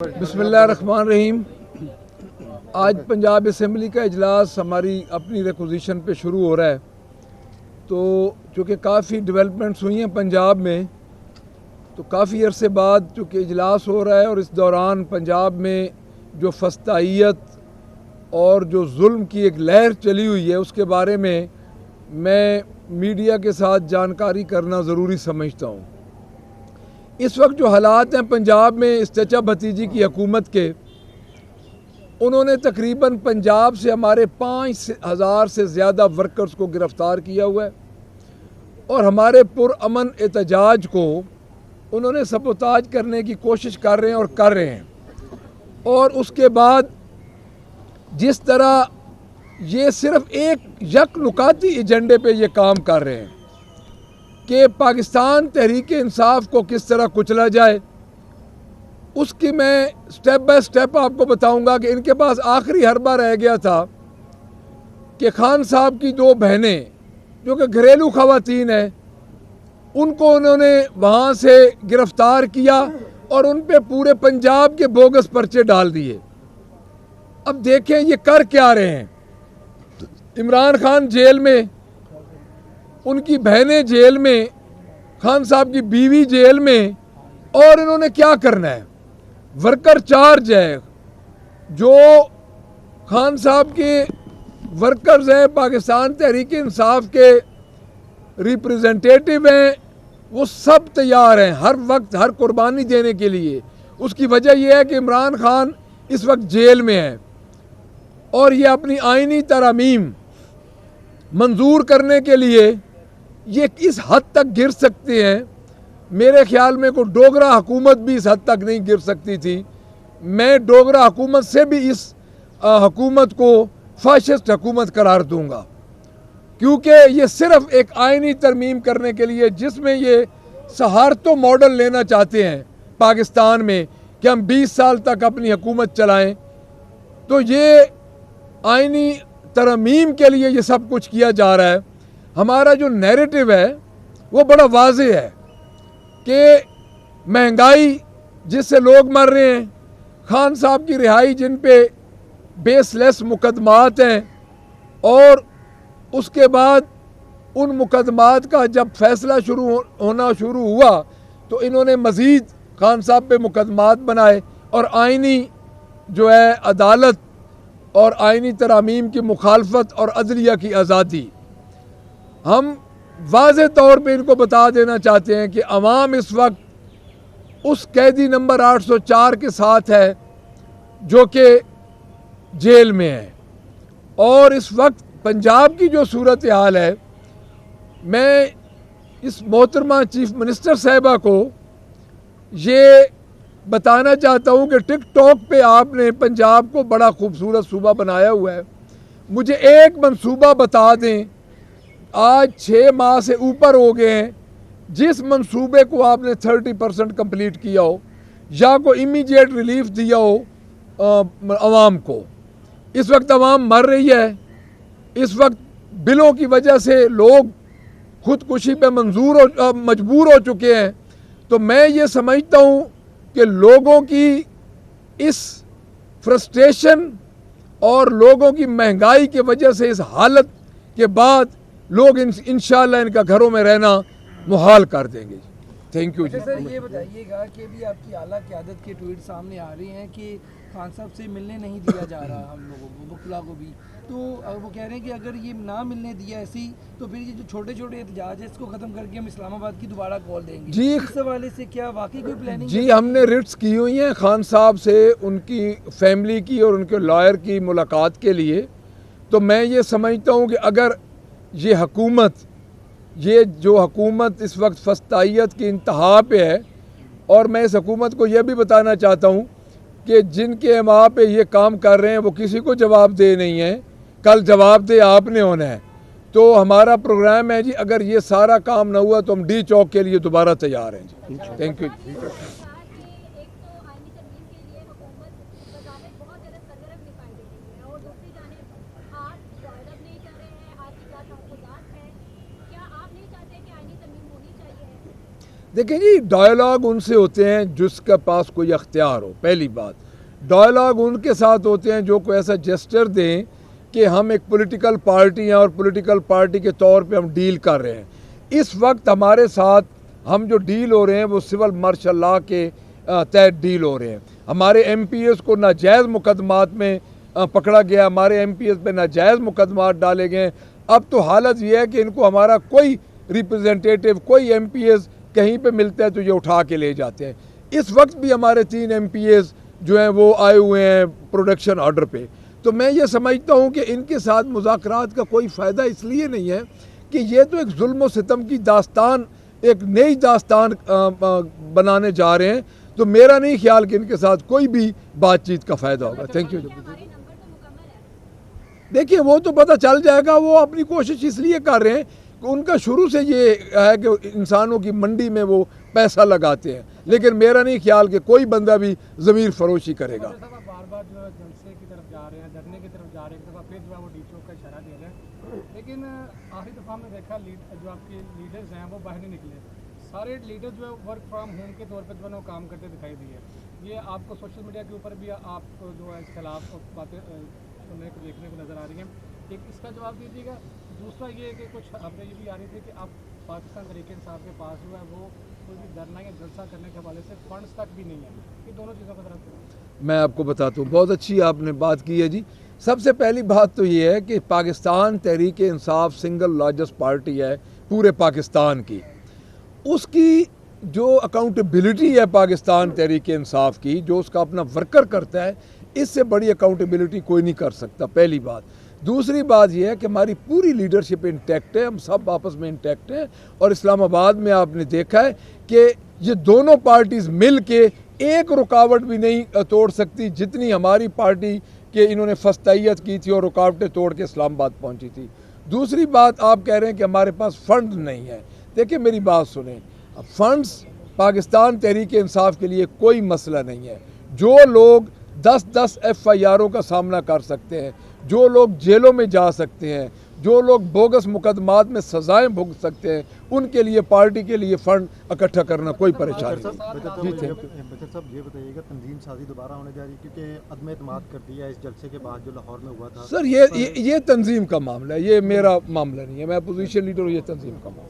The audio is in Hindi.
बिस्मिल्लाहिर्रहमानिर्रहीम। आज पंजाब असम्बली का इजलास हमारी अपनी रिक्विजिशन पे शुरू हो रहा है। तो चूँकि काफ़ी डेवलपमेंट्स हुई हैं पंजाब में, तो काफ़ी अरसे बाद चूँकि इजलास हो रहा है और इस दौरान पंजाब में जो फस्तायत और जो जुल्म की एक लहर चली हुई है उसके बारे में मैं मीडिया के साथ जानकारी करना ज़रूरी समझता हूँ। इस वक्त जो हालात हैं पंजाब में इस चचा भतीजी की हुकूमत के, उन्होंने तकरीबन पंजाब से हमारे 5,000 से ज़्यादा वर्कर्स को गिरफ़्तार किया हुआ है और हमारे पुरअमन एहतजाज को उन्होंने सबोताज करने की कोशिश कर रहे हैं और कर रहे हैं। और उसके बाद जिस तरह ये सिर्फ़ एक यकनुकाती एजेंडे पे ये काम कर रहे हैं कि पाकिस्तान तहरीक इंसाफ को किस तरह कुचला जाए, उसकी मैं स्टेप बाय स्टेप आपको बताऊंगा कि इनके पास आखिरी हरबा रह गया था कि खान साहब की दो बहनें जो कि घरेलू ख़वातीन हैं, उनको उन्होंने वहाँ से गिरफ़्तार किया और उन पे पूरे पंजाब के बोगस पर्चे डाल दिए। अब देखें ये कर क्या रहे हैं। इमरान खान जेल में, उनकी बहनें जेल में, खान साहब की बीवी जेल में, और इन्होंने क्या करना है। वर्कर चार्ज है, जो खान साहब के वर्कर्स हैं, पाकिस्तान तहरीक इंसाफ के रिप्रेजेंटेटिव हैं, वो सब तैयार हैं हर वक्त हर कुर्बानी देने के लिए। उसकी वजह यह है कि इमरान खान इस वक्त जेल में है और ये अपनी आइनी तरमीम मंजूर करने के लिए ये किस हद तक गिर सकते हैं। मेरे ख्याल में कोई डोगरा हुकूमत भी इस हद तक नहीं गिर सकती थी। मैं डोगरा हुकूमत से भी इस हुकूमत को फाशिस्ट हुकूमत करार दूंगा, क्योंकि ये सिर्फ एक आइनी तरमीम करने के लिए, जिसमें ये सहारतो मॉडल लेना चाहते हैं पाकिस्तान में कि हम 20 साल तक अपनी हुकूमत चलाएं। तो ये आइनी तरमीम के लिए ये सब कुछ किया जा रहा है। हमारा जो नैरेटिव है वो बड़ा वाज़ेह है कि महंगाई जिससे लोग मर रहे हैं, खान साहब की रिहाई जिन पे बेसलेस मुकदमात हैं, और उसके बाद उन मुकदमात का जब फैसला होना शुरू हुआ तो इन्होंने मज़ीद खान साहब पे मुकदमात बनाए और आइनी जो है अदालत और आइनी तरामीम की मुखालफत और अदलिया की आज़ादी। हम वाज़े तौर पे इनको बता देना चाहते हैं कि अवाम इस वक्त उस कैदी नंबर 804 के साथ है जो कि जेल में है। और इस वक्त पंजाब की जो सूरत हाल है, मैं इस मोहतरमा चीफ मिनिस्टर साहिबा को ये बताना चाहता हूँ कि टिकटॉक पे आपने पंजाब को बड़ा खूबसूरत सूबा बनाया हुआ है। मुझे एक मंसूबा बता दें, आज 6 माह से ऊपर हो गए हैं, जिस मंसूबे को आपने 30% कंप्लीट किया हो या कोई इमीडिएट रिलीफ दिया हो आवाम को। इस वक्त आवाम मर रही है, इस वक्त बिलों की वजह से लोग खुदकुशी पे मजबूर हो चुके हैं। तो मैं ये समझता हूँ कि लोगों की इस फ्रस्ट्रेशन और लोगों की महंगाई की वजह से इस हालत के बाद लोग इंशाल्लाह इनका घरों में रहना मुहाल कर देंगे। Thank you ji. सर ये बताइएगा कि भी आपकी आला क़यादत के ट्वीट सामने आ रही हैं कि खान साहब से मिलने नहीं दिया जा रहा हम लोगों को, वकला को भी। तो वो कह रहे हैं कि अगर ये ना मिलने दिया ऐसी, तो फिर ये जो छोटे छोटे एहतजाज है इसको ख़त्म करके हम इस्लामाबाद की दोबारा कॉल देंगे जी। इस हवाले से क्या वाकई कोई प्लानिंग जी? हमने रिट्स की हुई हैं खान साहब से, उनकी फैमिली की और उनके लॉयर की मुलाकात के लिए। तो मैं ये समझता हूँ कि अगर ये हुकूमत, ये जो हुकूमत इस वक्त फस्तायत की इंतहा पे है, और मैं इस हुकूमत को यह भी बताना चाहता हूँ कि जिनके वहाँ पे ये काम कर रहे हैं वो किसी को जवाबदेह नहीं है, कल जवाबदेह आपने होना है। तो हमारा प्रोग्राम है जी, अगर ये सारा काम ना हुआ तो हम डी चौक के लिए दोबारा तैयार हैं जी। Thank you. देखें जी, डायलॉग उनसे होते हैं जिसके पास कोई अख्तियार हो। पहली बात, डायलॉग उनके साथ होते हैं जो कोई ऐसा जेस्चर दें कि हम एक पॉलिटिकल पार्टी हैं और पॉलिटिकल पार्टी के तौर पे हम डील कर रहे हैं। इस वक्त हमारे साथ हम जो डील हो रहे हैं वो सिविल मार्शल लॉ के तहत डील हो रहे हैं। हमारे MPs को नाजायज़ मुकदमात में पकड़ा गया, हमारे MPs पे नाजायज़ मुकदमात डाले गए। अब तो हालत ये है कि इनको हमारा कोई रिप्रेजेंटेटिव, कोई MPs कहीं पे मिलता है तो ये उठा के ले जाते हैं। इस वक्त भी हमारे 3 MPs जो हैं वो आए हुए हैं प्रोडक्शन ऑर्डर पे। तो मैं ये समझता हूँ कि इनके साथ मुज़ाकरात का कोई फ़ायदा इसलिए नहीं है कि ये तो एक जुल्म व सितम की दास्तान, एक नई दास्तान बनाने जा रहे हैं। तो मेरा नहीं ख्याल कि इनके साथ कोई भी बातचीत का फ़ायदा होगा। Thank you. देखिए, वो तो पता चल जाएगा। वो अपनी कोशिश इसलिए कर रहे हैं कि उनका शुरू से ये है कि इंसानों की मंडी में वो पैसा लगाते हैं, लेकिन मेरा नहीं ख्याल कि कोई बंदा भी ज़मीर फरोशी करेगा। बार बार जो है जलसे की तरफ जा रहे हैं, धरने की तरफ जा रहे हैं, एक दफ़ा फिर जो है वो डीचओ का इशारा दे रहे हैं, लेकिन आखिरी दफ़ा हमने देखा जो आपके लीडर्स हैं वो बाहर नहीं निकले। सारे लीडर जो है वर्क फ्रॉम होम के तौर पर जो है वो काम करते दिखाई दिए। ये आपको सोशल मीडिया के ऊपर भी आपको जो है इस खिलाफ बातें सुनने को देखने को नज़र आ रही हैं। एक इसका जवाब दीजिएगा। दूसरा ये है कि कुछ खबरें ये भी आ रही थी कि आप पाकिस्तान तहरीक इंसाफ के पास जो है वो कोई भी धरना या जलसा करने के हवाले से फंड्स तक भी नहीं है। ये दोनों चीज़ों का तरफ मैं आपको बताता हूँ, बहुत अच्छी आपने बात की है जी। सबसे पहली बात तो ये है कि Pakistan Tehreek Insaf single largest party है पूरे पाकिस्तान की। उसकी जो अकाउंटेबिलिटी है पाकिस्तान तहरीक इंसाफ की, जो उसका अपना वर्कर करता है, इससे बड़ी अकाउंटेबिलिटी कोई नहीं कर सकता, पहली बात। दूसरी बात यह है कि हमारी पूरी लीडरशिप इंटैक्ट है, हम सब आपस में इंटैक्ट हैं। और इस्लामाबाद में आपने देखा है कि ये दोनों पार्टीज़ मिल के एक रुकावट भी नहीं तोड़ सकती जितनी हमारी पार्टी के इन्होंने फस्तैयत की थी और रुकावटें तोड़ के इस्लामाबाद पहुंची थी। दूसरी बात, आप कह रहे हैं कि हमारे पास फ़ंड नहीं है। देखिए, मेरी बात सुने, फ़ंड्स पाकिस्तान तहरीक इंसाफ के लिए कोई मसला नहीं है। जो लोग 10-10 FIRों का सामना कर सकते हैं, जो लोग जेलों में जा सकते हैं, जो लोग बोगस मुकदमात में सज़ाएं भुगत सकते हैं, उनके लिए पार्टी के लिए फ़ंड इकट्ठा करना कोई परेशानी नहीं। बचर साहब ये बताइएगा, तंजीम साजी दोबारा होने जा रही है क्योंकि अदम एतमाद कर दिया इस जलसे के बाद जो लाहौर में हुआ था। सर, ये तंजीम का मामला है, ये मेरा मामला नहीं है। मैं अपोजिशन लीडर हूँ, ये तंजीम का मामला।